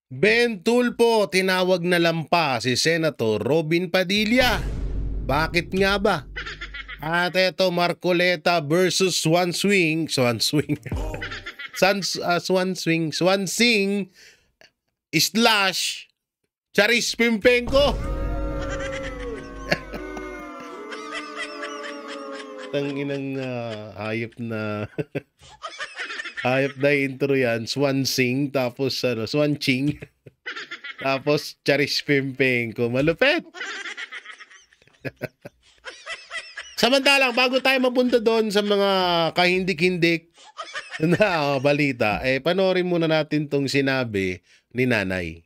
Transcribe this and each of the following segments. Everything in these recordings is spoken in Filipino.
Ben Tulfo, tinawag na lampa si Senator Robin Padilla. Bakit nga ba? At eto, Marcoleta versus Swansing slash Charis Pimpenko. Tanginang hayop na hayop na intro yan. Swansing, tapos Swanching. Tapos Charis Pimpenko. Malupet. Samantalang, bago tayo mapunta doon sa mga kahindik-hindik na balita, panoorin muna natin tong sinabi ni Nanay.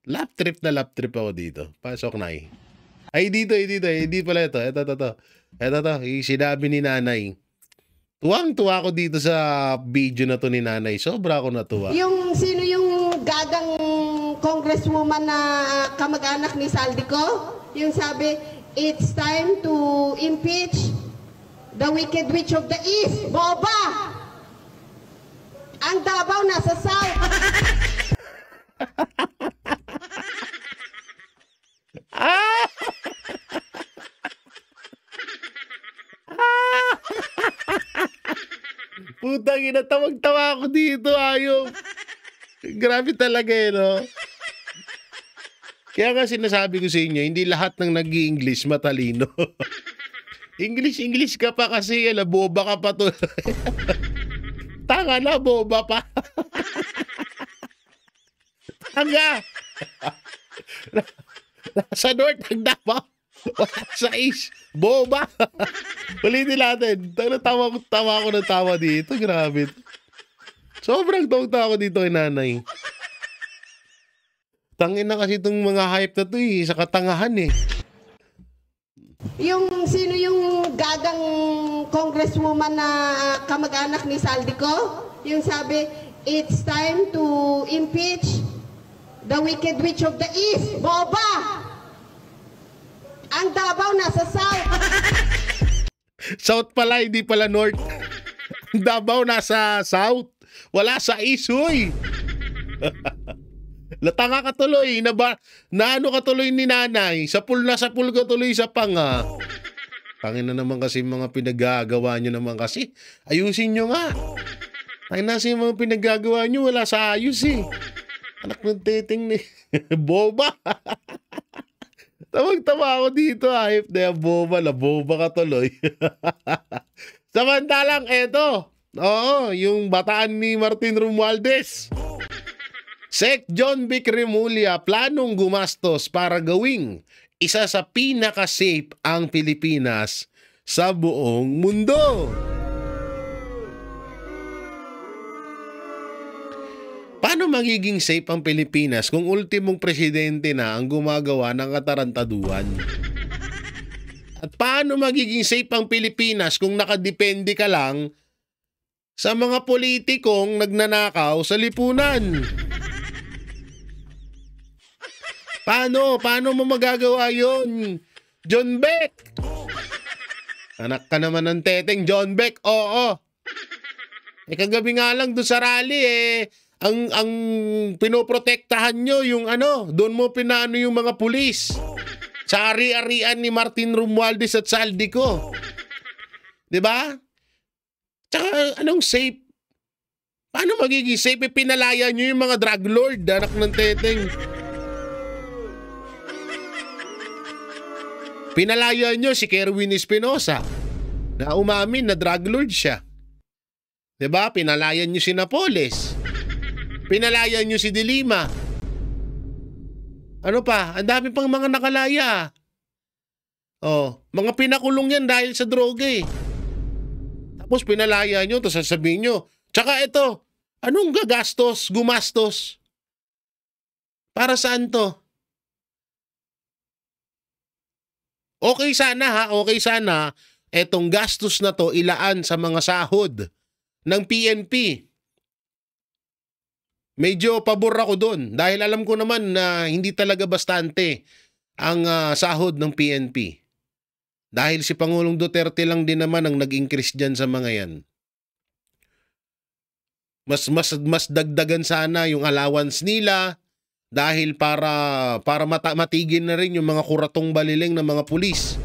Lap trip ako dito. Pasok na Ay, dito. Hindi pala ito. Ito. Sinabi ni Nanay. Tuwang-tuwa ako dito sa video na to ni Nanay. Sobra ako natuwa. Yung sino yung gagang congresswoman na kamag-anak ni Saldico? Yung sabi, it's time to impeach the wicked witch of the East. Boba! Ang Davao nasa South. Putang ina, tawag-tawa ako dito, ayop. Grabe talaga no? Kaya nga sinasabi ko sa inyo, hindi lahat ng nag-i-English matalino. English ka pa kasi, boba ka pa to. Tanga na, boba pa. Tanga. Sa North, nagdapa. Sa East, boba. Ulitin natin. Tawa ko ng tawa dito. Grabe. Sobrang tawa ko dito kay Nanay. Tangin na kasi itong mga hype na to sa katangahan Yung sino yung gagang congresswoman na kamag-anak ni Saldico? Yung sabi, it's time to impeach the wicked witch of the East. Boba! Ang Davao nasa South. South pala, hindi pala North. Ang Davao nasa South. Wala sa East, huy. Latanga ka tuloy. Naano ka tuloy ni Nanay. Sa pool ka tuloy sa panga. Tangin na naman kasi mga pinagagawa nyo naman kasi. Ayusin nyo nga. Tangin na kasi mga pinagagawa nyo. Wala sa ayos Anak ng teteng ni boba. Tawag-tawa ako dito. Ayop na yung boba. Boba ka tuloy. Samantalang eto. Oo, yung bataan ni Martin Romualdez. Sec John Vic Remulla planong gumastos para gawing isa sa pinaka-safe ang Pilipinas sa buong mundo. Paano magiging safe ang Pilipinas kung ultimong presidente na ang gumagawa ng katarantaduhan? At paano magiging safe ang Pilipinas kung nakadepende ka lang sa mga politikong nagnanakaw sa lipunan? Paano mo magagawa yun? John Beck! Anak ka naman ng teteng, John Beck. Oo. Kagabi nga lang doon sa rally ang pinoprotektahan nyo yung doon mo pinaano yung mga pulis. Sa ari-arian ni Martin Romualdez at Saldico. 'Di ba? Tsaka anong safe? Paano magiging safe? Pinalaya nyo yung mga drug lord, anak ng teteng. Pinalaya nyo si Kerwin Espinosa na umamin na drug lord siya. 'Di ba? Pinalaya nyo si Napoles. Pinalaya nyo si De Lima. Ano pa? Ang dami pang mga nakalaya. Mga pinakulong yan dahil sa droga Tapos pinalaya nyo, tapos sasabihin nyo, tsaka ito, anong gumastos? Para saan to? Okay sana etong gastos na to ilaan sa mga sahod ng PNP. Medyo pabor ako doon dahil alam ko naman na hindi talaga bastante ang sahod ng PNP. Dahil si Pangulong Duterte lang din naman ang nag-increase dyan sa mga yan. Mas dagdagan sana yung allowance nila, dahil para matigin na rin yung mga kuratong baliling ng mga pulis.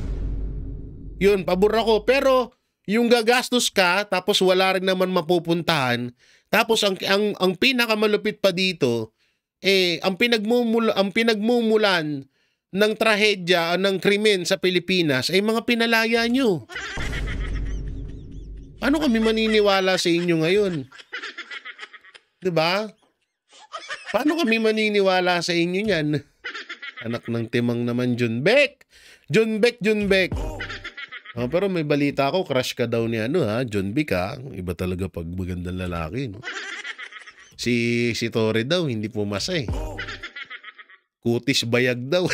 Yun, pabor ako. Pero yung gagastos ka tapos wala rin naman mapupuntahan, tapos ang pinakamalupit pa dito ang pinagmumulan ng trahedya ng krimen sa Pilipinas ay mga pinalaya nyo. Ano kami maniniwala sa inyo ngayon? 'Di ba? Paano kami maniniwala sa inyo niyan? Anak ng timang naman, John Beck. John Beck. Oh, pero may balita ako, crush ka daw ni John Beck ha. Iba talaga pag magandang lalaki, no? Si Torre daw, hindi pumasa eh. Kutis bayag daw.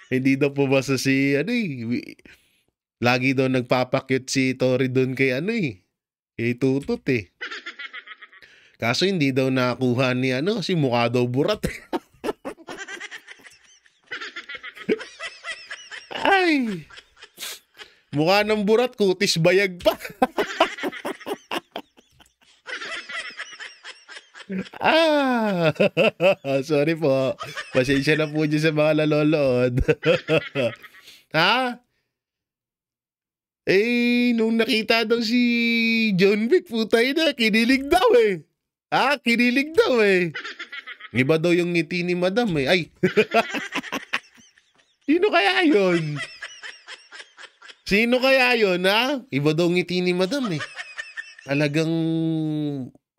Hindi daw pumasa si lagi daw nagpapakyut si Torre doon kay kay Tutot eh. Kaso hindi daw nakuha ni si mukha daw burat. Ay, mukha ng burat, kutis bayag pa. Sorry po. Pasensya na po dyan sa mga nalolood. Ha? Nung nakita daw si John Wick, putay na, kinilig daw eh. Kinilig daw eh. Iba daw yung ngiti ni Madam eh. Ay. Sino kaya yun? Sino kaya yun, ha? Iba daw ngiti ni Madam eh. Talagang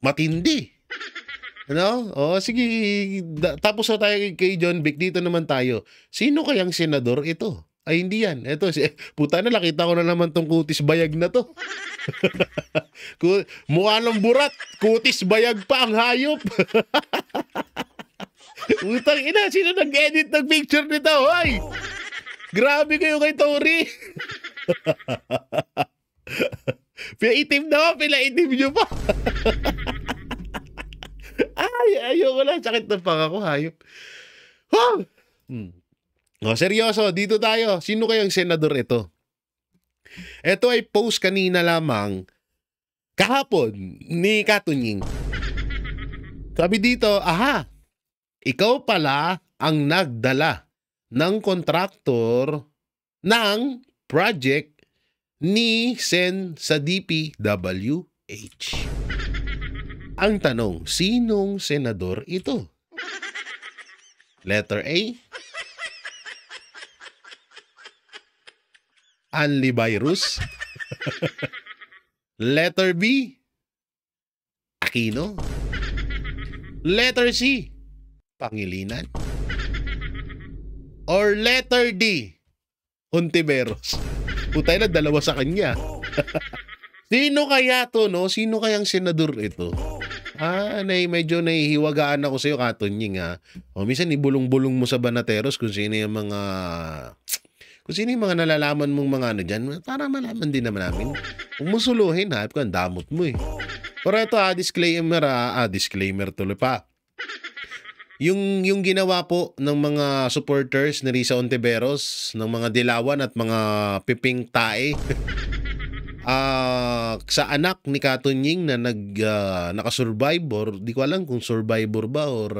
matindi. Sige. Tapos na tayo kay John Wick. Dito naman tayo. Sino kayang senador ito? Ay, hindi yan. Ito, puta na, nakita ko na naman tong kutis bayag na to. Mukha ng burat. Kutis bayag pa ang hayop. Utang ina, sino nag-edit ng picture nito? Hoy! Grabe kayo kay Tori. Pinaitim na ako, pinaitim nyo pa. Ay, ayoko lang. Sakit ng pangako, hayop. Seryoso, dito tayo. Sino kayang senador ito? Ito ay post kanina lamang kahapon ni Katunying. Sabi dito, ikaw pala ang nagdala ng kontraktor ng project ni Sen sa DPWH. Ang tanong, sinong senador ito? Letter A, Anli Virus. Letter B, Aquino. Letter C, Pangilinan. Or letter D, Hontiveros. Putay na, dalawa sa kanya. Sino kaya to, no? Sino kayang senador ito? Medyo nahihiwagaan ako sa'yo, Katunying, ha? Minsan ibulong-bulong mo sa Banateros kung sino yung mga nalalaman mong mga dyan, para malaman din naman namin. Kung mo suluhin, kung damot mo eh. Pero ito, disclaimer tuloy pa. Yung ginawa po ng mga supporters ni Risa Hontiveros, ng mga dilawan at mga piping tae, sa anak ni Katunying na nakasurvive, or di ko alam kung survivor ba or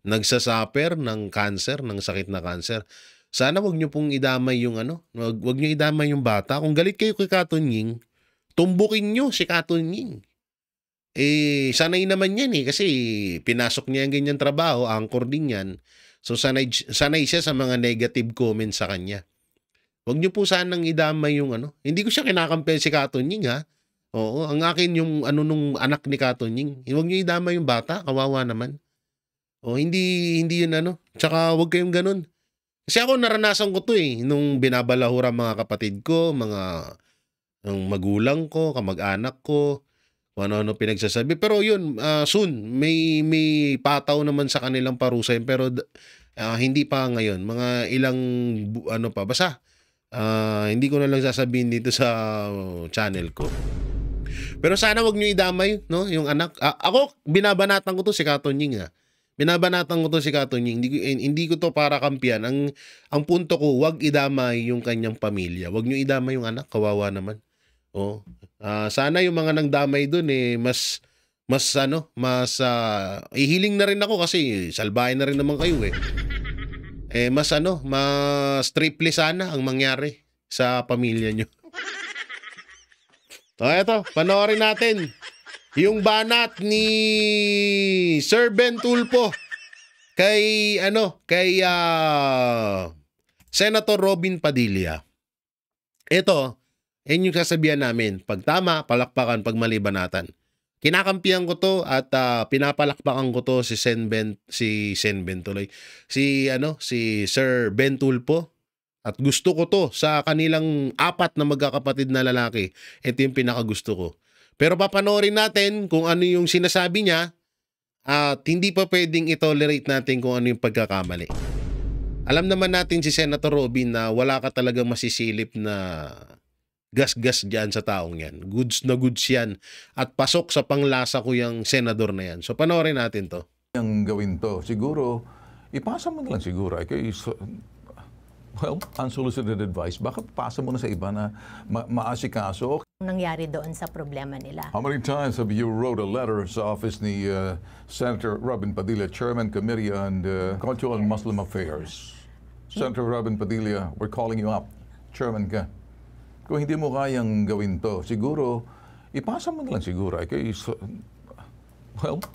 nagsasuffer ng cancer, ng sakit na cancer. Sana wag niyo pong idamay yung wag niyo idamay yung bata. Kung galit kayo kay Katunying, tumbukin niyo si Katunying. Sanay naman yan kasi pinasok niya ang ganyan trabaho, angkor din yan. So sanay siya sa mga negative comments sa kanya. Huwag niyo po sanang idamay yung Hindi ko siya kinakampi si Katunying, ha. Oo, ang akin yung nung anak ni Katunying. Huwag niyo idamay yung bata, kawawa naman. Hindi yun Tsaka huwag kayong ganun. Kasi ako naranasan ko to nung binabalahura mga kapatid ko, ng magulang ko, kamag-anak ko, kung ano pinagsasabi. Pero yun, soon, may pataw naman sa kanilang parusa yun, pero hindi pa ngayon. Mga ilang, basta, hindi ko na lang sasabihin dito sa channel ko. Pero sana wag niyo idamay, no, yung anak. Ako, binabanatan ko to si Katunying, ha. Binabanatan ko to si Katunying. Hindi ko to para kampiyan. Ang punto ko, wag idamay yung kanyang pamilya. Wag nyo idamay yung anak. Kawawa naman. Oh. Sana yung mga nangdamay dun ihiling na rin ako kasi salbahin na rin naman kayo eh. Mas triple sana ang mangyari sa pamilya nyo. So eto, panoorin natin yung banat ni Sir Ben Tulfo kay Senator Robin Padilla. Ito, yung sasabihan namin, pag tama, palakpakan, pag mali, banatan. Kinakampihan ko to at pinapalakpakan ko to si Sir Ben Tulfo. At gusto ko to sa kanilang 4 na magkakapatid na lalaki. Ito yung pinakagusto ko. Pero papanoorin natin kung ano yung sinasabi niya at hindi pa pwedeng i-tolerate natin kung ano yung pagkakamali. Alam naman natin si Senator Robin na wala ka talagang masisilip na gas-gas dyan sa taong yan. Goods na goods yan. At pasok sa panglasa ko yung senador na yan. So panoorin natin to. Ang gawin to, siguro, ipasa mo na lang siguro. Unsolicited advice. Bakit pasa mo na sa iba na maasikaso? Nangyari doon sa problema nila. How many times have you wrote a letter sa office ni Senator Robin Padilla, Chairman Committee on Cultural and Muslim Affairs? Senator Robin Padilla, we're calling you up. Chairman ka. Kung hindi mo kayang gawin to, siguro, ipasa mo na lang siguro.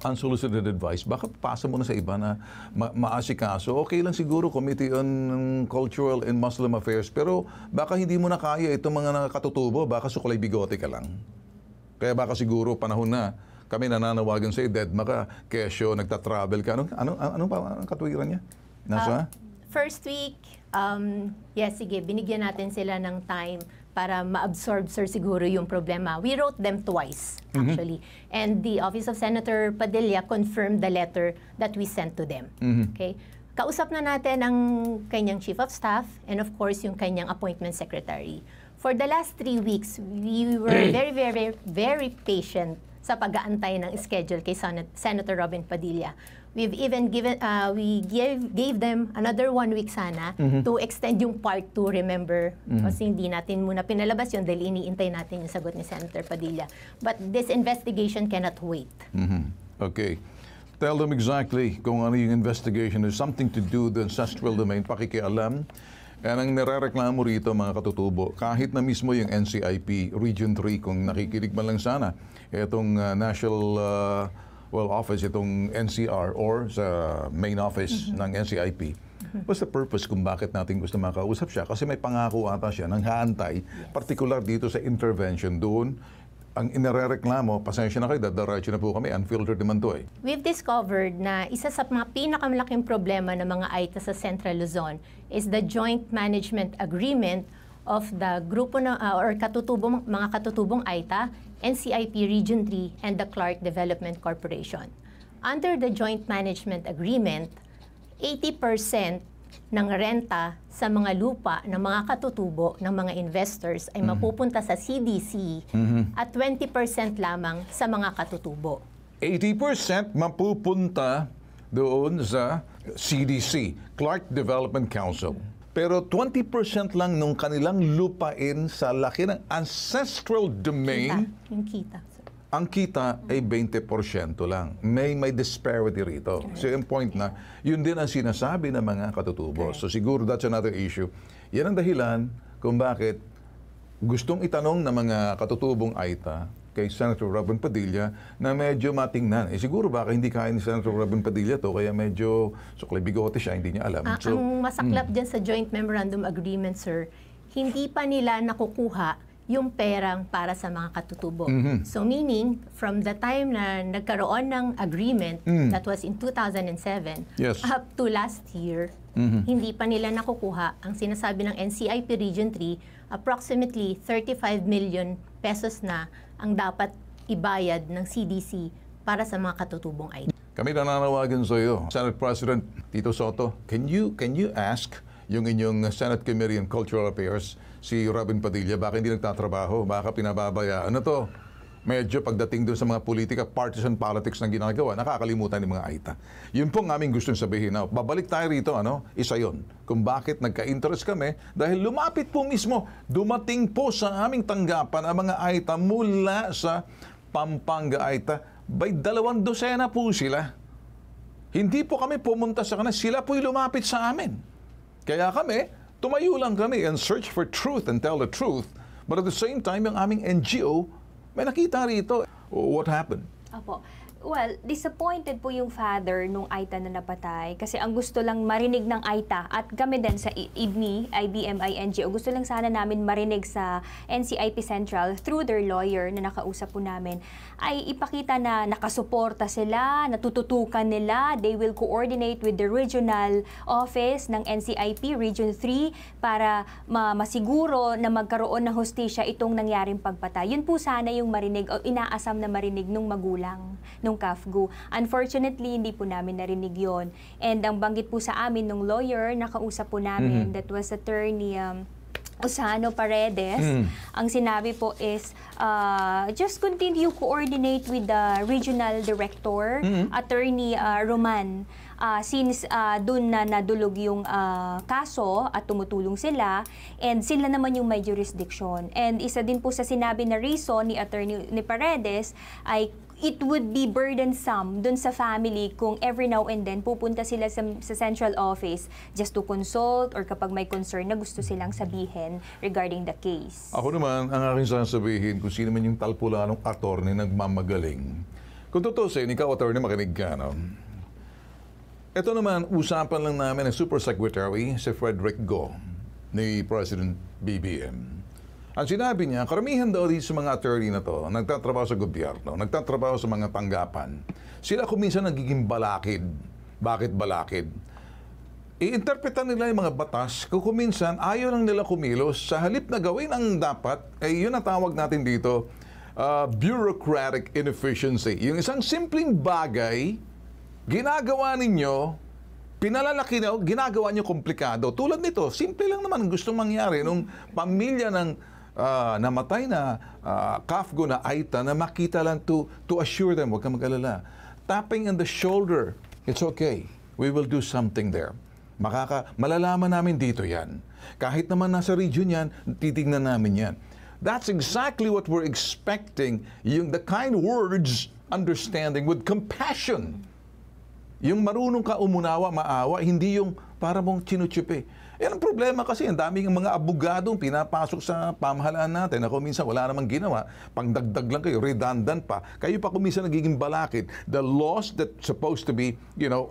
Unsolicited advice. Bakit pasa mo na sa iba na maasikaso? Okay lang siguro, Committee on Cultural and Muslim Affairs, pero baka hindi mo na kaya itong mga nakatutubo, baka sukulay bigote ka lang. Kaya baka siguro panahon na kami nananawagan sa dead maka, kesyo, nagtatravel ka. Anong katuwiran niya? Nasa? First week, yes, sige, binigyan natin sila ng time para ma-absorb, sir, siguro yung problema. We wrote them twice, actually. And the Office of Senator Padilla confirmed the letter that we sent to them. Okay? Kausap na natin ang kanyang Chief of Staff and of course yung kanyang Appointment Secretary. For the last 3 weeks, we were very, very, very patient sa pag-aantay ng schedule kay Senator Robin Padilla. We've even gave them another 1 week sana to extend yung part 2, remember? Kasi hindi natin muna pinalabas yun dahil iniintay natin yung sagot ni Senator Padilla. But this investigation cannot wait. Okay. Tell them exactly kung ano yung investigation. There's something to do with the ancestral domain, pakikialam. Yan ang nirereklamo rito, mga katutubo. Kahit na mismo yung NCIP Region 3, kung nakikinig man lang sana, itong National Office, itong NCR or sa main office ng NCIP. What's the purpose kung bakit natin gusto makausap siya? Kasi may pangako ata siya ng haantay, particular dito sa intervention doon. Ang inirereklamo, pasensya na kayo, dadaratso na po kami, unfiltered naman to eh. We've discovered na isa sa mga pinakamalaking problema ng mga AITA sa Central Luzon is the Joint Management Agreement of the grupo na, mga katutubong AITA, NCIP Region 3, and the Clark Development Corporation. Under the Joint Management Agreement, 80% ng renta sa mga lupa ng mga katutubo ng mga investors ay mapupunta sa CDC at 20% lamang sa mga katutubo. 80% mapupunta doon sa CDC, Clark Development Council. Pero 20% lang nung kanilang lupain sa laki ng ancestral domain. Yung kita. Ang kita ay 20% lang. May disparity rito. So yung point na, yun din ang sinasabi ng mga katutubo. So siguro that's another issue. Yan ang dahilan kung bakit gustong itanong ng mga katutubong AITA kay Senator Robin Padilla na medyo matingnan. Siguro baka hindi kaya ni Senator Robin Padilla to, kaya medyo suklay bigote siya, hindi niya alam. So, ang masaklap dyan sa Joint Memorandum Agreement, sir, hindi pa nila nakukuha yung perang para sa mga katutubo. So meaning, from the time na nagkaroon ng agreement, that was in 2007, yes, up to last year, hindi pa nila nakukuha. Ang sinasabi ng NCIP Region 3, approximately 35 million pesos na ang dapat ibayad ng CDC para sa mga katutubong AITA. Kami nananawagan sa iyo, Senate President Tito Soto, can you ask yung inyong Senate Committee on Cultural Affairs, si Robin Padilla, baka hindi nagtatrabaho, baka pinababayaan na to. medyo pagdating doon sa mga politika, partisan politics na ginagawa, nakakalimutan ng mga AITA. Yun po ang aming gustong sabihin. Now, babalik tayo rito, isa yon. Kung bakit nagka-interest kami, dahil lumapit po mismo, dumating po sa aming tanggapan ang mga AITA mula sa Pampanga AITA. By 2 dosena po sila. Hindi po kami pumunta sa kanila, sila po'y lumapit sa amin. Kaya kami, tumayo lang kami and search for truth and tell the truth. But at the same time, yung aming NGO, may nakita rito. What happened? Opo. Well, disappointed po yung father nung AITA na napatay kasi ang gusto lang marinig ng AITA at kami din sa IBMI, IBMI NGO, gusto lang sana namin marinig sa NCIP Central through their lawyer na nakausap po namin ay ipakita na nakasuporta sila, natututukan nila, they will coordinate with the regional office ng NCIP Region 3 para masiguro na magkaroon ng hustisya itong nangyaring pagpatay. Yun po sana yung marinig o inaasam na marinig nung magulang nung CAFGU. Unfortunately, hindi po namin narinig yon. And ang banggit po sa amin nung lawyer, nakausap po namin, that was attorney Osano Paredes. Ang sinabi po is, just continue coordinate with the regional director, attorney Roman. Since doon na nadulog yung kaso at tumutulong sila, and sila naman yung may jurisdiction. And isa din po sa sinabi na reason ni attorney ni Paredes ay it would be burdensome dun sa family kung every now and then pupunta sila sa central office just to consult or kapag may concern na gusto silang sabihin regarding the case. Ako naman, ang aking sasabihin kung sino man yung talpulanong attorney nagmamagaling. Kung tutusin, ikaw attorney, makinig ka, no? Ito naman, usapan lang namin ng Super Secretary, si Frederick Go, ni President BBM. Ang sinabi niya, karamihan daw dito sa mga attorney na to, nagtatrabaho sa gobyerno, nagtatrabaho sa mga tanggapan, sila kuminsan nagiging balakid. Bakit balakid? Iinterpretan nila yung mga batas kung kuminsan ayaw lang nila kumilos sa halip na gawin ang dapat, yun ang tawag natin dito, bureaucratic inefficiency. Yung isang simpleng bagay, ginagawa ninyo, pinalalaki nyo, ginagawa nyo komplikado. Tulad nito, simple lang naman ang gustong mangyari nung pamilya ng namatay na CAFGU na AITA na makita lang to assure them, huwag kang mag-alala. Tapping on the shoulder, it's okay. We will do something there. Malalaman namin dito yan. Kahit naman nasa region yan, titignan namin yan. That's exactly what we're expecting, the kind words, understanding with compassion. Yung marunong ka umunawa, maawa, hindi yung para mong chinuchupi. Yan ang problema kasi, ang daming mga abogadong pinapasok sa pamahalaan natin na kuminsan wala namang ginawa, pangdagdag lang kayo, redundant pa. Kayo pa kuminsan nagiging balakid. The laws that supposed to be,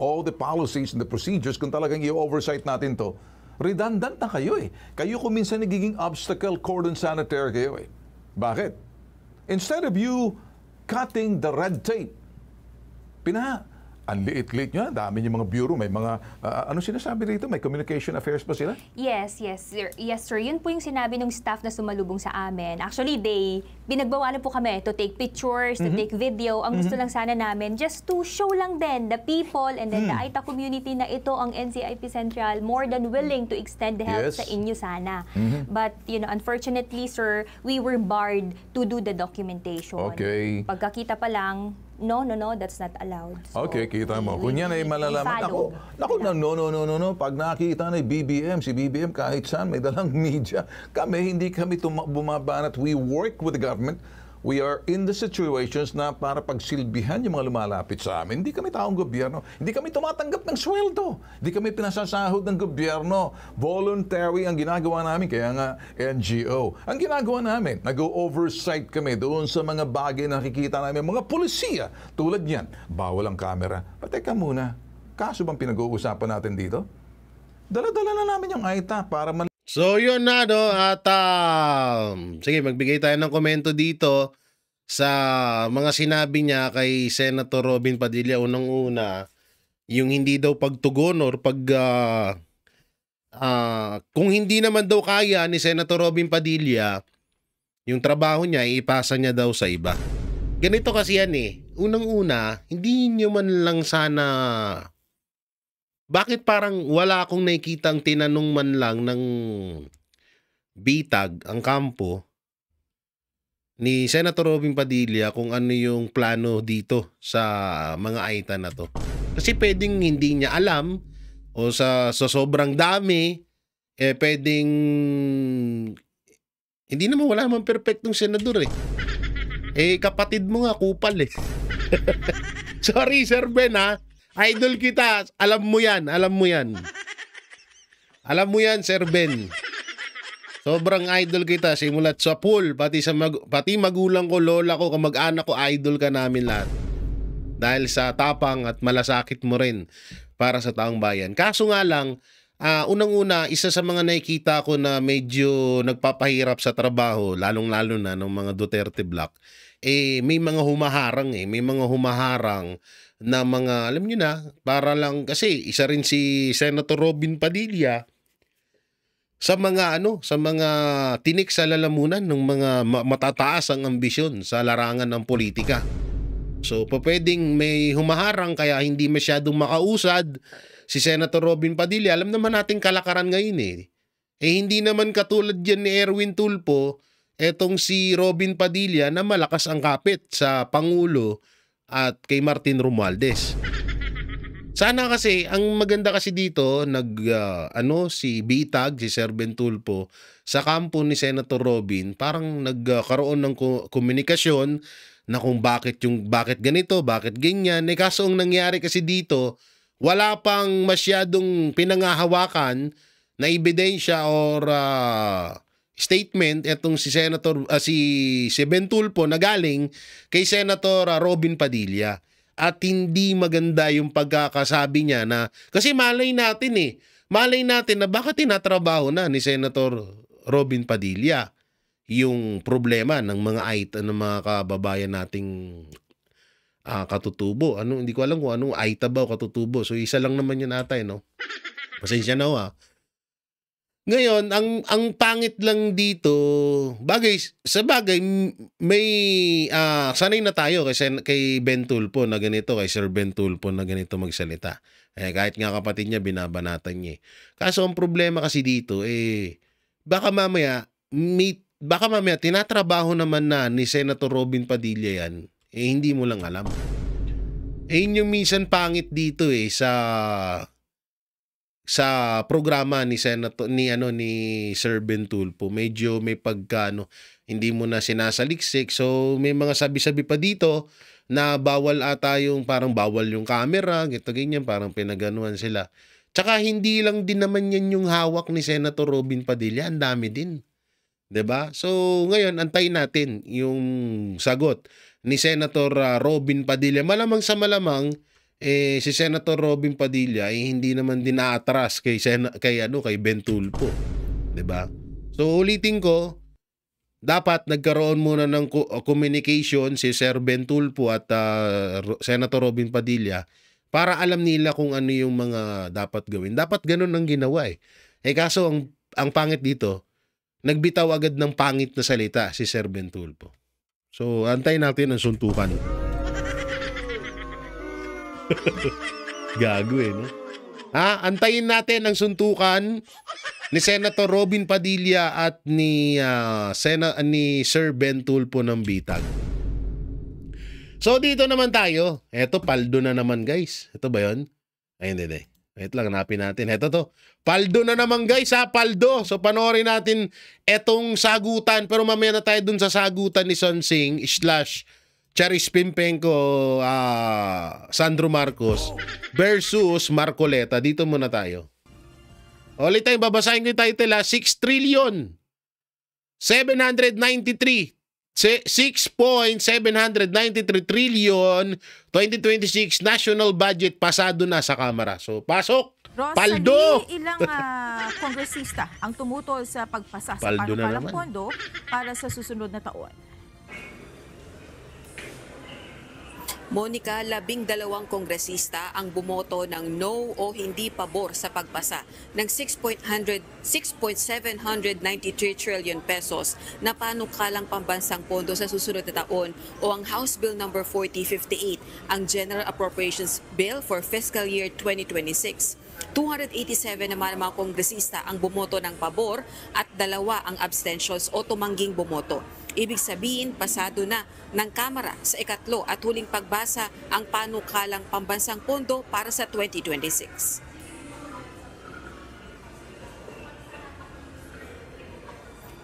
all the policies and the procedures, kung talagang i-oversight natin to, redundant na kayo eh. Kayo kuminsan nagiging obstacle, cordon sanitaire kayo eh. Bakit? Instead of you cutting the red tape, ang liit-liit nyo, dami yung mga bureau, may mga, ano sinasabi dito? May communication affairs pa sila? Yes, sir. Yun po yung sinabi ng staff na sumalubong sa amin. Actually, binagbawalan po kami to take pictures, to take video. Ang gusto lang sana namin, just to show lang din the people and then the AITA community na ito ang NCIP Central more than willing to extend the help sa inyo sana. But, unfortunately, sir, we were barred to do the documentation. Okay. Pagkakita pa lang, no, that's not allowed. So, okay, kita mo. Kung yan ay malalaman. Naku, no. Pag nakita na si BBM kahit saan, may dalang media. Hindi kami bumabanat. We work with the government. We are in the situations na para pagsilbihan yung mga lumalapit sa amin. Hindi kami taong gobyerno. Hindi kami tumatanggap ng sweldo. Hindi kami pinasasahod ng gobyerno. Voluntary ang ginagawa namin. Kaya nga, NGO. Ang ginagawa namin, nag-oversight kami doon sa mga bagay na nakikita namin. Mga polisiya. Tulad yan, bawal ang camera. Teka muna, kaso bang pinag-uusapan natin dito? Dala-dala na namin yung AITA para So yun na, no? At sige, magbigay tayo ng komento dito sa mga sinabi niya kay Senator Robin Padilla. Unang-una, yung hindi daw pagtugon or kung hindi naman daw kaya ni Senator Robin Padilla, yung trabaho niya, ipasa niya daw sa iba. Ganito kasi yan eh. Unang-una, hindi nyo man lang sana... Bakit parang wala akong nakikitang tinanong man lang ng bitag ang kampo ni Senator Robin Padilla kung ano yung plano dito sa mga AITA na to. Kasi pwedeng hindi niya alam o sa sobrang dami, pwedeng hindi naman, wala naman perfectong senador kapatid mo nga kupal Sorry Sir Ben idol kita, alam mo yan Sir Ben. Sobrang idol kita simulat sa pool, pati magulang ko, lola ko, kamag-anak ko, idol ka namin lahat. Dahil sa tapang at malasakit mo rin para sa taong bayan. Kaso nga lang, unang-una, isa sa mga nakikita ko na medyo nagpapahirap sa trabaho, lalong-lalo na ng mga Duterte Block, may mga humaharang may mga humaharang na mga, alam nyo na, para lang, kasi isa rin si Senator Robin Padilla, sa mga tinik sa lalamunan ng mga matataas ang ambisyon sa larangan ng politika. So, pwedeng may humaharang kaya hindi masyadong makausad si Senator Robin Padilla. Alam naman natin kalakaran ngayon hindi naman katulad yan ni Erwin Tulfo, etong si Robin Padilla na malakas ang kapit sa Pangulo at kay Martin Romualdez. Sana kasi, ang maganda kasi dito, si Bitag, si Sir Ben Tulfo, sa kampo ni Senator Robin, parang nagkaroon ng komunikasyon na kung bakit ganito, bakit ganyan. Kaso ang nangyari kasi dito, wala pang masyadong pinangahawakan na ebidensya or statement etong si si Ben Tulfo na galing kay Senator Robin Padilla. At hindi maganda yung pagkakasabi niya na, kasi malay natin na bakit tinatrabaho na ni Senator Robin Padilla yung problema ng mga AITA, ng mga kababayan nating katutubo. Hindi ko alam kung anong AITA ba o katutubo. So isa lang naman yun ata Pasensya na Ngayon, ang pangit lang dito, sa bagay, may sanay na tayo kay Ben Tulfo na ganito, kay Sir Ben Tulfo na ganito magsalita. Kahit nga kapatid niya, binabanatan niya. Kaso ang problema kasi dito, baka mamaya tinatrabaho naman na ni Senator Robin Padilla yan, hindi mo lang alam. Yun yung minsan pangit dito sa programa ni Sir Ben Tulfo, medyo may hindi mo na sinasaliksik. So may mga sabi-sabi pa dito na parang bawal yung camera, ganyan, parang pinaganuhan sila. Tsaka hindi lang din naman yan yung hawak ni Senator Robin Padilla, ang dami din. 'Di ba? So ngayon antayin natin yung sagot ni Senator Robin Padilla. Malamang sa malamang si Senator Robin Padilla hindi naman din naatras kay Ben Tulfo, 'di ba? So ulitin ko, dapat nagkaroon muna ng communication si Sir Ben Tulfo at Senator Robin Padilla para alam nila kung ano yung mga dapat gawin. Dapat ganun ang ginawa kaso ang pangit dito, nagbitaw agad ng pangit na salita si Sir Ben Tulfo. So antayin natin ang suntukan. Gago no? Antayin natin ang suntukan ni Senator Robin Padilla at ni Sir Ben Tulfo ng Bitag. So dito naman tayo. Eto, paldo na naman guys. Ito ba yun? Ay hindi. Wait lang, hanapin natin. Eto to. Paldo na naman guys paldo. So panoorin natin etong sagutan. Pero mamaya na tayo dun sa sagutan ni Sonsing / Charis Pimpenko, Sandro Marcos versus Marcoleta. Dito muna tayo. Ulit tayo, babasahin ko yung title 6,793 trillion 2026 national budget pasado na sa Kamara. So, pasok! Paldo! Ilang kongresista ang tumutol sa pagpasa sa Paldo na panukalang naman. pondo para sa susunod na taon? Monica, 12 kongresista ang bumoto ng no o hindi pabor sa pagpasa ng 6.793 trillion pesos na panukalang pambansang pondo sa susunod na taon o ang House Bill No. 4058, ang General Appropriations Bill for Fiscal Year 2026. 287 naman ang mga kongresista ang bumoto ng pabor at 2 ang abstentions o tumangging bumoto. Ibig sabihin, pasado na ng Kamara sa ikatlo at huling pagbasa ang panukalang pambansang pondo para sa 2026.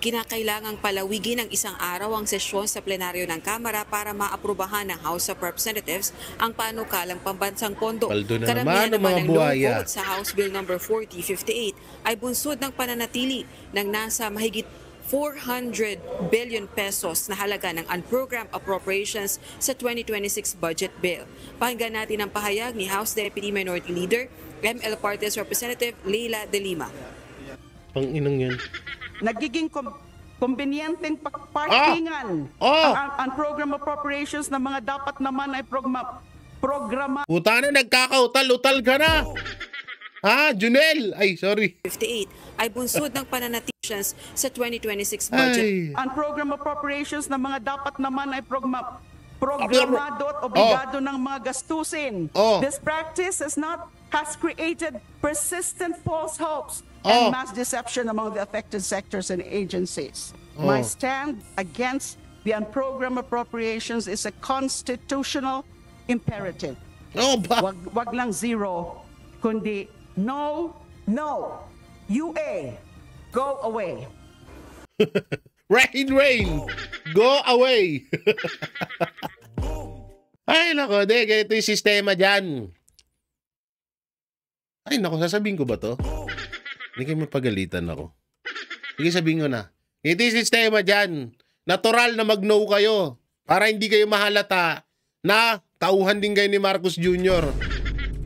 Kinakailangang palawigin ng isang araw ang sesyon sa plenaryo ng Kamara para maaprubahan ng House of Representatives ang panukalang pambansang pondo. Paldo na Karamihan naman ang mga naman ng no buhaya. vote sa House Bill No. 4058 ay bunsod ng pananatili ng nasa mahigit 400 billion pesos na halaga ng unprogrammed appropriations sa 2026 budget bill. Pakinggan natin ang pahayag ni House Deputy Minority Leader, ML Party's Representative Leila De Lima. Pang inang yan. Nagiging kumbiniyenteng parkingan ang program appropriations na mga dapat naman ay programa. Puta na, nagkakautal-utal ka na. Ha, Junel? Ay, sorry. 58 ay bunsod ng pananatilians sa 2026 budget. Ay. Ang program appropriations na mga dapat naman ay programado at obligado ng mga gastusin. This practice has created persistent false hopes and mass deception among the affected sectors and agencies. My stand against the unprogrammed appropriations is a constitutional imperative. Wag lang zero, kundi no, UA, go away. Rain, go away. Ay, nako, ganito yung sistema dyan. Ay, nako, sasabihin ko ba to? Hindi kayo mapagalitan ako. Sige, sabihin ko na. Ito yung sistema dyan. Natural na mag-no kayo para hindi kayo mahalata na tauhan din kayo ni Marcos Jr.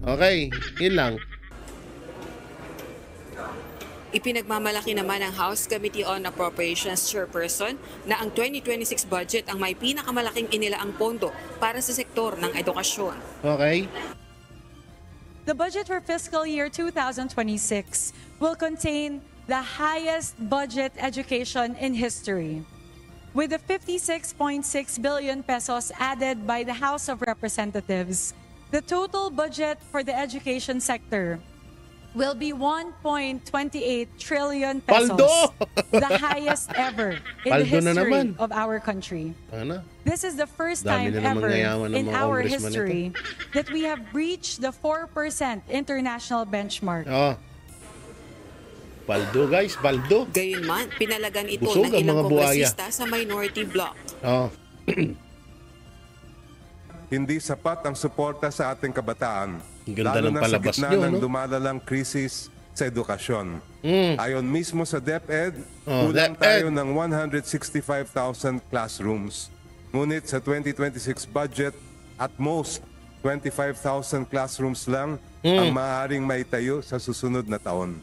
Okay, yun lang. Ipinagmamalaki naman ng House Committee on Appropriations Chairperson na ang 2026 budget ang may pinakamalaking inilaang pondo para sa sektor ng edukasyon. Okay. The budget for fiscal year 2026 will contain the highest budget education in history. With the 56.6 billion pesos added by the House of Representatives, the total budget for the education sector will be 1.28 trillion pesos, Paldo! the highest ever in the Paldo na history naman. of our country. Ano? This is the first Dami time na namang ever yayaman ng in mga our congressman history that we have breached the 4% international benchmark. Paldo, guys, paldo. Gayunman, pinalagan ito Busog ng ang ilang mga buhaya. kongresista sa minority bloc. Hindi sapat ang suporta sa ating kabataan, Ganda lalo ng na sa palabas gitna nyo, ng no? lumalalang krisis sa edukasyon. Ayon mismo sa DepEd, kulang DepEd. tayo ng 165,000 classrooms. Ngunit sa 2026 budget, at most 25,000 classrooms lang ang maaaring maitayo sa susunod na taon.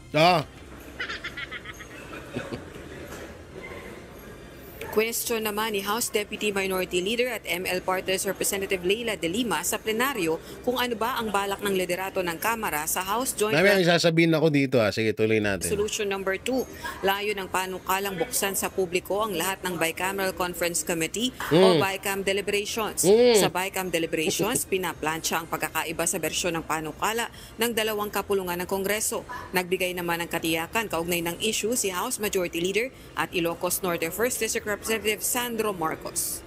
Question naman ni House Deputy Minority Leader at ML Party's Representative Leila De Lima sa plenaryo kung ano ba ang balak ng liderato ng Kamara sa House Joint May sasabihin ako dito. Sige, tuloy natin. Resolution number 2. Layo ng panukalang buksan sa publiko ang lahat ng Bicameral Conference Committee o BICAM deliberations. Sa BICAM deliberations, pinaplansya ang pagkakaiba sa bersyon ng panukala ng dalawang kapulungan ng Kongreso. Nagbigay naman ng katiyakan kaugnay ng issue si House Majority Leader at Ilocos Norte 1st District Representative Sandro Marcos.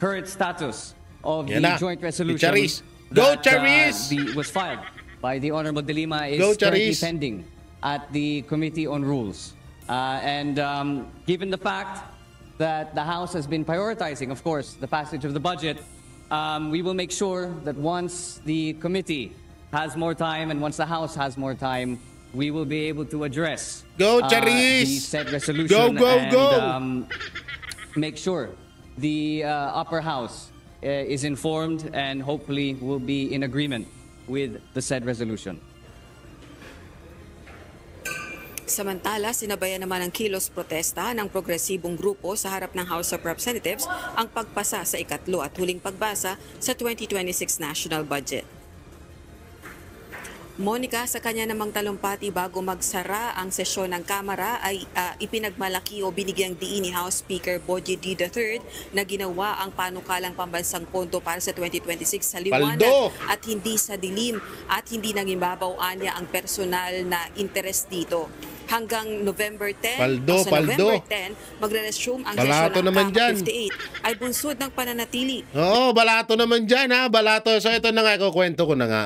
Current status of the Yan na. joint resolution Charis. Go, that Charis! was filed by the Honorable De Lima is Go, currently Charis! pending at the Committee on Rules. Given the fact that the House has been prioritizing, of course, the passage of the budget, we will make sure that once the committee has more time and once the House has more time, we will be able to address Go, the Charis! said resolution Go! and make sure the upper house is informed and hopefully will be in agreement with the said resolution. Samantala, sinabayan naman ng kilos protesta ng progresibong grupo sa harap ng House of Representatives ang pagpasa sa ikatlo at huling pagbasa sa 2026 national budget. Monica, sa kanya namang talumpati bago magsara ang sesyon ng Kamara ay ipinagmalaki o binigyang diin ni House Speaker Bogie D. III na ginawa ang panukalang pambansang pondo para sa 2026 sa liwanag at hindi sa dilim at hindi nang imbabaw anya ang personal na interest dito. Hanggang November 10, November 10, magre-resume ang sesyon ng Kamara 58 ay bunsod ng pananatili. Oo, balato naman dyan ha, balato. So ito na nga, ikukwento ko na nga.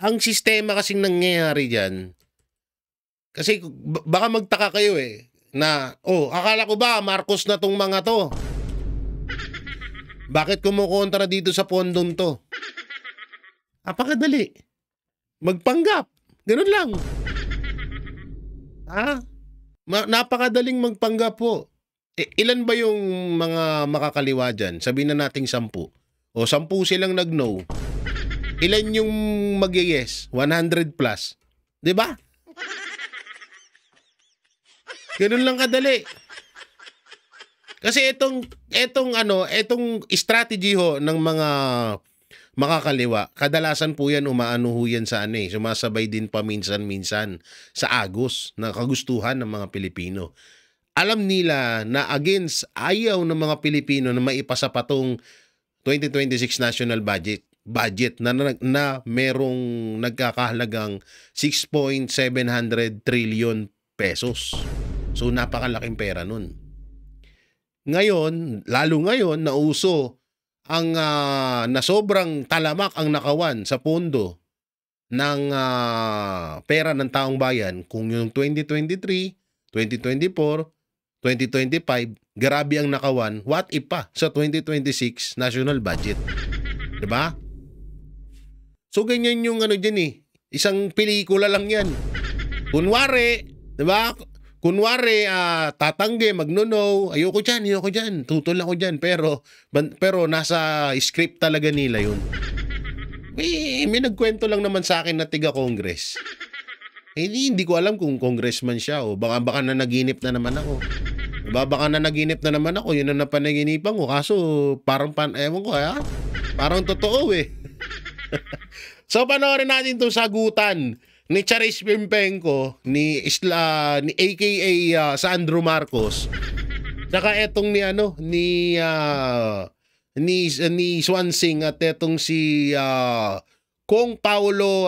Ang sistema kasing nangyayari dyan, kasi baka magtaka kayo na, akala ko ba Marcos na tong mga to? Bakit kumukontra dito sa pondong to? Napakadali. Magpanggap. Ganun lang. Napakadaling magpanggap po. Ilan ba yung mga makakaliwa dyan? Sabihin na nating 10. O 10 silang nag-no. Ilan yung mag-yes? 100 plus. 'Di ba? Ganun lang kadali. Kasi itong strategy ho ng mga makakaliwa, kadalasan po yan umaano ho yan sa sumasabay din paminsan-minsan sa agos na kagustuhan ng mga Pilipino. Alam nila na against ayaw ng mga Pilipino na maipasa pa tong 2026 national budget na merong nagkakahalagang 6.700 trillion pesos. So napakalaking pera nun. Ngayon, lalo ngayon, nauso ang na sobrang talamak ang nakawan sa pondo ng pera ng taong bayan. Kung yung 2023, 2024, 2025, grabe ang nakawan, what if pa sa 2026 national budget? 'Di ba? So ganyan yung dyan isang pelikula lang yan. Kunwari, 'di ba? Kunwari, tatanggi, magno-no, ayoko dyan, tutol ako dyan. Pero nasa script talaga nila yun. May nagkwento lang naman sa akin na tiga-Congress. Hindi ko alam kung congressman siya o baka nanaginip na naman ako. Baka nanaginip na naman ako, yun ang napanaginipan ko. Kaso parang ewan ko parang totoo So panoorin natin itong sagutan ni Charis Pimpenko, ni AKA Sandro Marcos. Saka etong ni Swansing at etong si Kong Paulo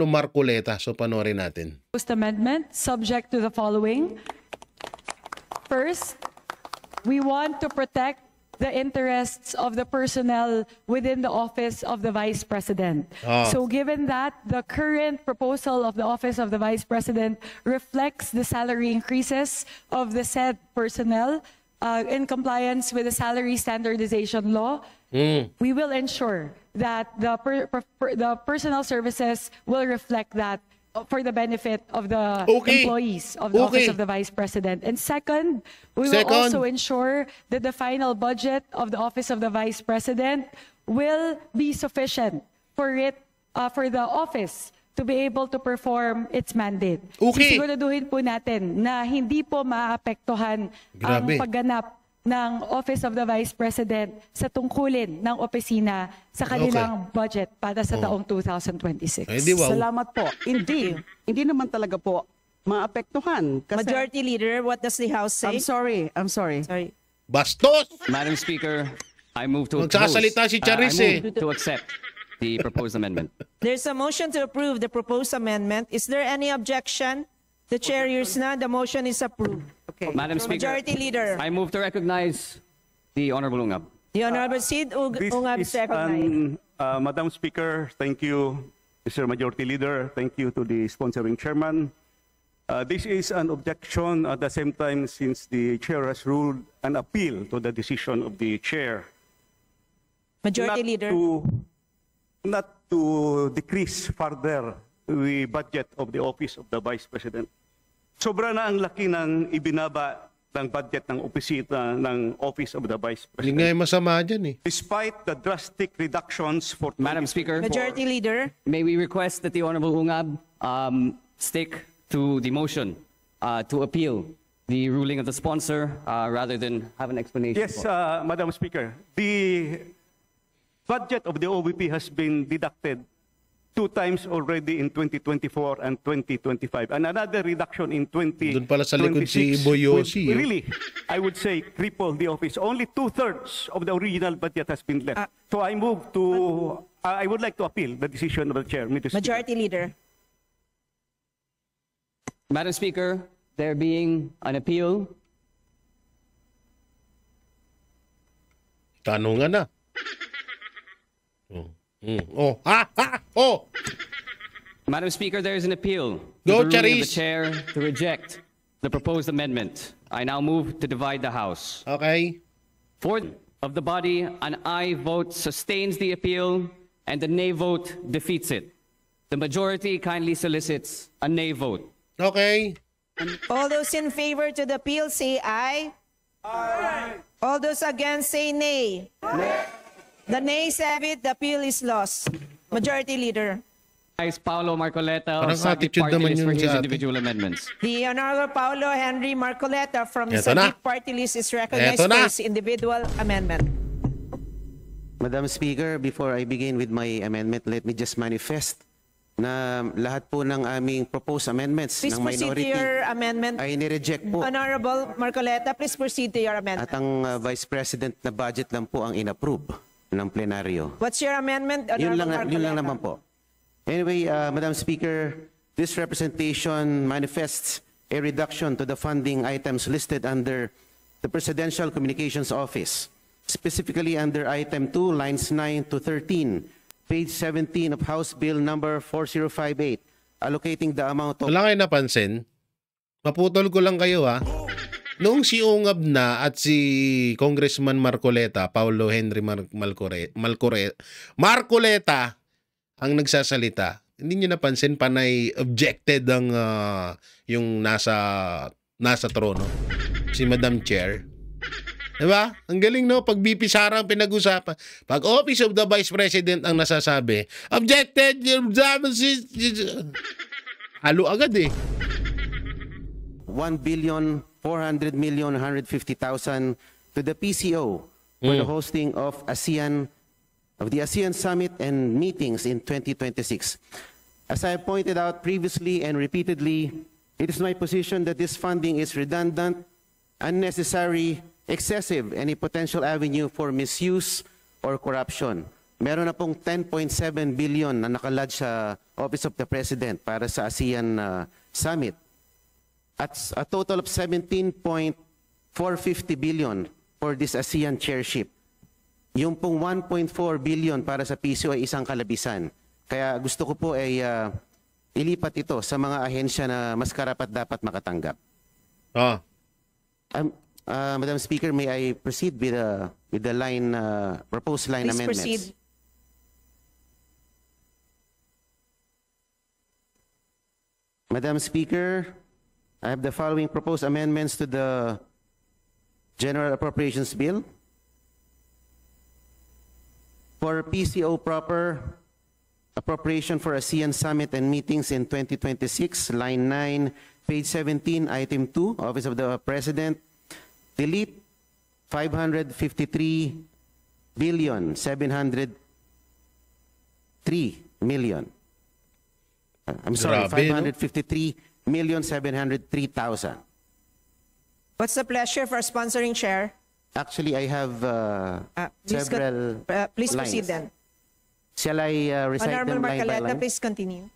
Marcoleta. So panoorin natin. Proposed amendment subject to the following. First, we want to protect the interests of the personnel within the office of the Vice President. So given that the current proposal of the office of the Vice President reflects the salary increases of the said personnel in compliance with the salary standardization law, we will ensure that the personnel services will reflect that for the benefit of the employees of the office of the Vice President. And second, we will also ensure that the final budget of the office of the Vice President will be sufficient for the office to be able to perform its mandate. Sisiguraduhin po natin na hindi po maapektuhan ang pagganap ng Office of the Vice President sa tungkulin ng opisina sa kanilang budget para sa taong 2026. Salamat po. Hindi naman talaga po maapektuhan. Kasi Majority Leader, what does the House say? I'm sorry. Bastos! Madam Speaker, I move to Magsasalita si Charis I move to accept the proposed amendment. There's a motion to approve the proposed amendment. Is there any objection? The chair hears none. The motion is approved. Okay. Madam Speaker, Majority Leader. I move to recognize the Honorable Ungab. The Honorable Sid Ungab is recognized. Madam Speaker, thank you, Mr. Majority Leader. Thank you to the sponsoring chairman. This is an objection at the same time since the chair has ruled an appeal to the decision of the chair. Majority Leader. Not to decrease further the budget of the Office of the Vice President. Sobra na ang laki ng ibinaba ng budget ng opisina ng Office of the Vice President. Hindi nga masama dyan Despite the drastic reductions for... Madam Speaker, Majority Leader. May we request that the Honorable Ungab stick to the motion to appeal the ruling of the sponsor rather than have an explanation? Yes, Madam Speaker. The budget of the OVP has been deducted 2 times already in 2024 and 2025, and another reduction in 2026. Doon pala sa likod si Boyosi. Will really, I would say, cripple the office. Only 2/3 of the original budget has been left. So I move to, I would like to appeal the decision of the chair. Majority Leader. Madam Speaker, there being an appeal, Tanungan na. Oh, oh. Madam Speaker, there is an appeal Go, to the ruling of the Charis. chair to reject the proposed amendment. I now move to divide the House. Okay. For of the body, an aye vote sustains the appeal and the nay vote defeats it. The majority kindly solicits a nay vote. Okay. All those in favor to the appeal say aye. Aye. All those against say nay. Nay. The nays have it. The appeal is lost. Majority Leader. Paulo Marcoleta Parang of Sagip attitude Party naman List yun for his sa atin. individual amendments. The Honorable Paulo Henry Marcoleta from the Eto na. Sagip Party List is recognized Eto na. for his individual amendment. Madam Speaker, before I begin with my amendment, let me just manifest na lahat po ng aming proposed amendments Please ng proceed to minority your amendment. ay nireject po. Honorable Marcoleta, please proceed to your At amendment. ang Vice President na budget lang po ang inapprove ng plenaryo. What's your amendment, Honorable Marcoleta? Yun lang naman po. Anyway, Madam Speaker, this representation manifests a reduction to the funding items listed under the Presidential Communications Office, specifically under Item 2, lines 9 to 13, page 17 of House Bill number 4058, allocating the amount of... Wala kayo napansin? Maputol ko lang kayo ha. Noong si Ungab na at si Congressman Marcoleta, Paulo Henry Marcoleta ang nagsasalita, hindi niyo napansin panay objected ang yung nasa trono, si Madam Chair. Diba? Ang galing no, pag BP Sara ang pinag-usapan. Pag Office of the Vice President ang nasasabi, objected, halo agad eh. 1,400,150,000 to the PCO for the hosting of the ASEAN Summit and meetings in 2026. As I have pointed out previously and repeatedly, it is my position that this funding is redundant, unnecessary, excessive, and a potential avenue for misuse or corruption. Meron na pong 10.7 billion na nakalodge sa Office of the President para sa ASEAN Summit. At a total of 17.450 billion for this ASEAN chairship. Yung pong 1.4 billion para sa PCO ay isang kalabisan. Kaya gusto ko po ay ilipat ito sa mga ahensya na mas karapat dapat makatanggap. Madam Speaker, may I proceed with the line proposed line Please amendments? proceed. Madam Speaker, I have the following proposed amendments to the General Appropriations Bill. For PCO proper, appropriation for ASEAN Summit and meetings in 2026, line 9, page 17, item 2, Office of the President, delete 553,703,000,000. I'm sorry, Grabe, no? 553,703,000. What's the pleasure for sponsoring chair? Actually, I have several Please lines. proceed then. Shall I recite Honorable them line by Marcoleta, line? please continue.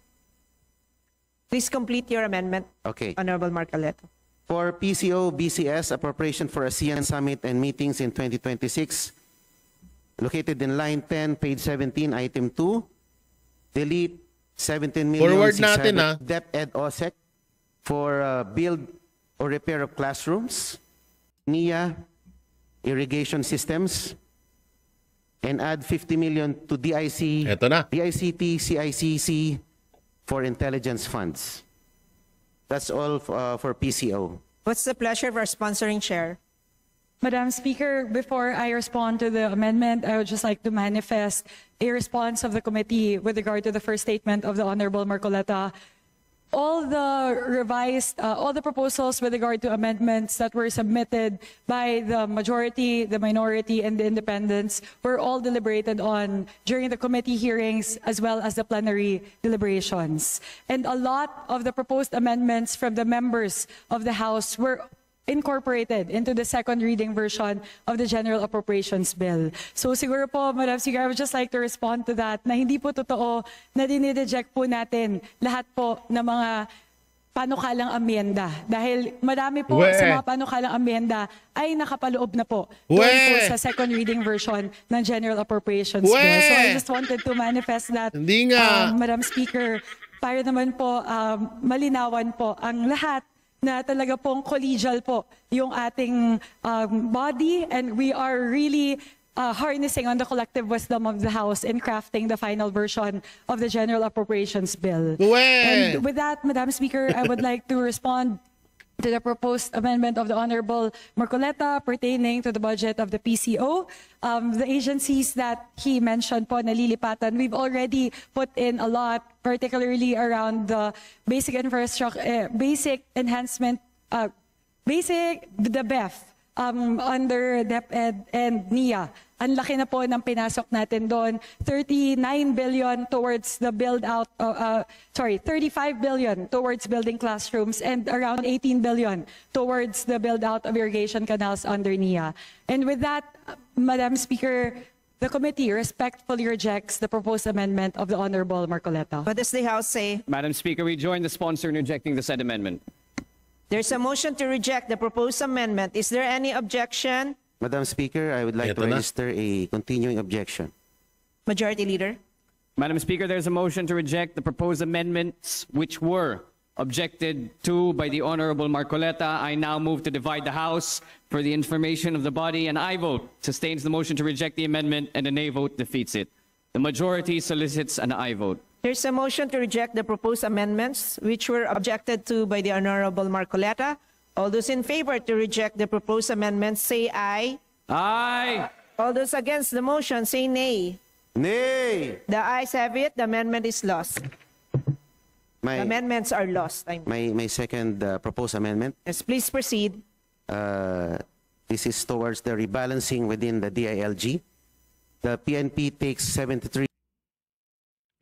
Please complete your amendment, Okay. Honorable Marcoleta. For PCO BCS, appropriation for ASEAN Summit and meetings in 2026, located in line 10, page 17, item 2, delete 17 million Forward natin, ha? DepEd OSEC for build or repair of classrooms, NIA, irrigation systems, and add 50 million to DIC, Eto na. DICT, CICC for intelligence funds. That's all for PCO. What's the pleasure for sponsoring chair? Madam Speaker, before I respond to the amendment, I would just like to manifest a response of the committee with regard to the first statement of the Honorable Marcoleta. all the proposals with regard to amendments that were submitted by the majority, the minority, and the independents were all deliberated on during the committee hearings as well as the plenary deliberations. And a lot of the proposed amendments from the members of the House were incorporated into the second reading version of the General Appropriations Bill. So siguro po, Madam Speaker, I would just like to respond to that na hindi po totoo na dinireject po natin lahat po ng mga panukalang amyenda. Dahil madami po sa mga panukalang amyenda ay nakapaloob na po doon po sa second reading version ng General Appropriations Bill. So I just wanted to manifest that, Madam Speaker, para naman po malinawan po ang lahat na talaga pong collegial po yung ating body, and we are really harnessing on the collective wisdom of the House in crafting the final version of the General Appropriations Bill. And with that, Madam Speaker, I would like to respond to the proposed amendment of the Honorable Marcoleta pertaining to the budget of the PCO. The agencies that he mentioned po nalilipatan, we've already put in a lot, particularly around the basic infrastructure, basic enhancement, the BEF, under DepEd and NIA. Ang laki na po ng pinasok natin doon. 39 billion towards the build-out, 35 billion towards building classrooms and around 18 billion towards the build-out of irrigation canals under NIA. And with that, Madam Speaker, the committee respectfully rejects the proposed amendment of the Honorable Marcoleta. What does the House say? Madam Speaker, we join the sponsor in rejecting the said amendment. There's a motion to reject the proposed amendment. Is there any objection? Madam Speaker, I would like to register a continuing objection. Majority Leader. Madam Speaker, there's a motion to reject the proposed amendments which were objected to by the Honorable Marcoleta. I now move to divide the House for the information of the body. An aye vote sustains the motion to reject the amendment and a nay vote defeats it. The majority solicits an aye vote. There's a motion to reject the proposed amendments which were objected to by the Honorable Marcoleta. All those in favor to reject the proposed amendments say aye. Aye. All those against the motion say nay. Nay. The ayes have it. The amendment is lost. The amendments are lost. My second proposed amendment. Yes, please proceed. This is towards the rebalancing within the DILG. The PNP takes 73.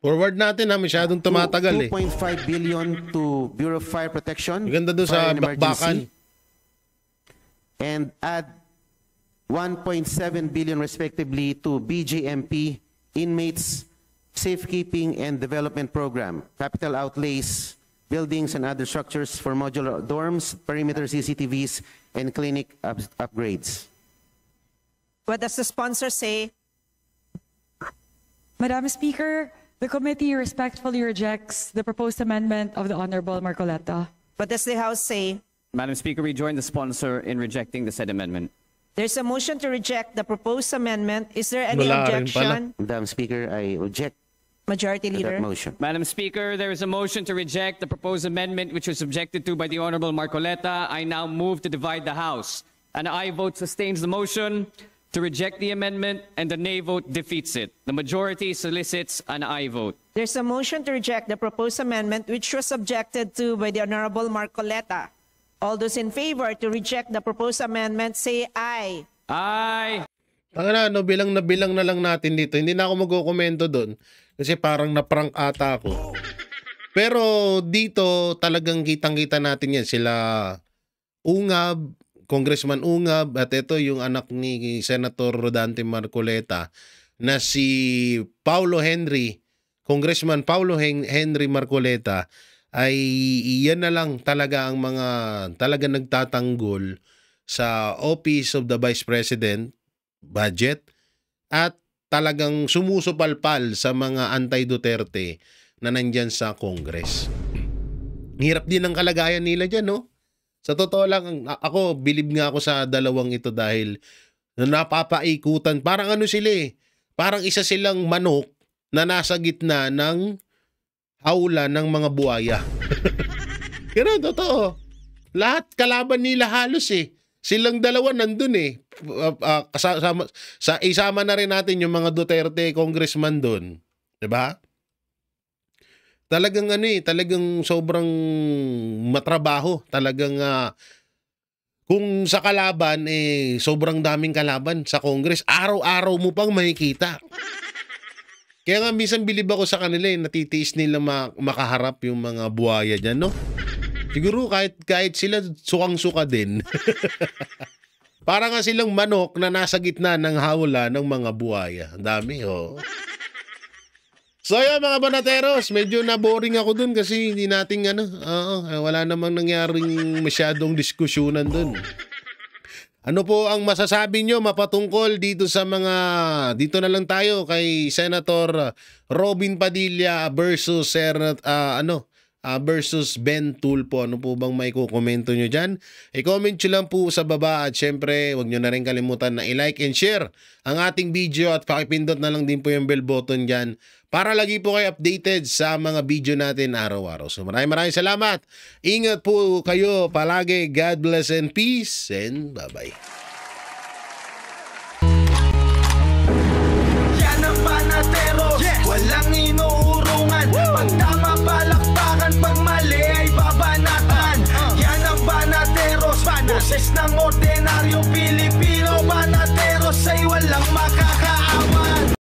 Forward natin ha, masyadong tumatagal 2.5 billion to Bureau of Fire Protection. Maganda doon sa bakbakan. And add 1.7 billion respectively to BJMP, Inmates Safekeeping and Development Program, capital outlays, buildings and other structures for modular dorms, perimeter CCTVs, and clinic upgrades. What does the sponsor say? Madam Speaker, the committee respectfully rejects the proposed amendment of the Honorable Marcoleta. What does the House say? Madam Speaker, we join the sponsor in rejecting the said amendment. There's a motion to reject the proposed amendment. Is there any objection? Madam Speaker, I object. Majority Leader. That motion. Madam Speaker, there is a motion to reject the proposed amendment which was objected to by the Honorable Marcoleta. I now move to divide the House. An aye vote sustains the motion to reject the amendment, and the nay vote defeats it. The majority solicits an aye vote. There's a motion to reject the proposed amendment which was objected to by the Honorable Marcoleta. All those in favor to reject the proposed amendment say aye. Aye. No, bilang na lang natin dito. Hindi na ako magkokomento doon kasi parang naprank ata ako. Pero dito talagang kitang-kita natin yan. Sila Ungab, Congressman Ungab, at ito yung anak ni Senator Rodante Marcoleta na si Paulo Henry, Congressman Paulo Henry Marcoleta, ay iyan na lang talaga ang mga talaga nagtatanggol sa Office of the Vice President budget at talagang sumusupalpal sa mga anti-Duterte na nandyan sa Congress. Hirap din ang kalagayan nila dyan, no? Sa totoo lang, ako, bilib nga ako sa dalawang ito dahil napapaikutan. Parang ano sila eh. Parang isa silang manok na nasa gitna ng hawla ng mga buhaya. Pero totoo. Lahat kalaban nila halos eh. Silang dalawa nandun eh. Isama na rin natin yung mga Duterte congressman doon. Diba? Talagang talagang sobrang matrabaho. Talagang kung sa kalaban, sobrang daming kalaban sa Congress. Araw-araw mo pang makikita. Kaya nga minsan bilib ako sa kanila, natitiis nila makaharap yung mga buhaya dyan, no? Siguro kahit sila sukang-suka din. Para nga silang manok na nasa gitna ng hawla ng mga buhaya. Ang dami, oh. So yun mga banateros, medyo na-boring ako dun kasi hindi nating wala namang nangyaring masyadong diskusyonan dun. Ano po ang masasabi nyo mapatungkol dito sa dito na lang tayo kay Senator Robin Padilla versus versus Ben Tulfo. Ano po bang may kukomento nyo dyan? I-comment nyo lang po sa baba at syempre huwag nyo na rin kalimutan na i-like and share ang ating video at pakipindot na lang din po yung bell button dyan para lagi po kayo updated sa mga video natin araw-araw. So maraming salamat. Ingat po kayo palagi. God bless and peace and bye-bye. Yan ang Banatero, walang inuurungan. Pag tama palakpakan, pag mali ay babanatan. Yan ang Banateros, boses ng ordinaryong Pilipino.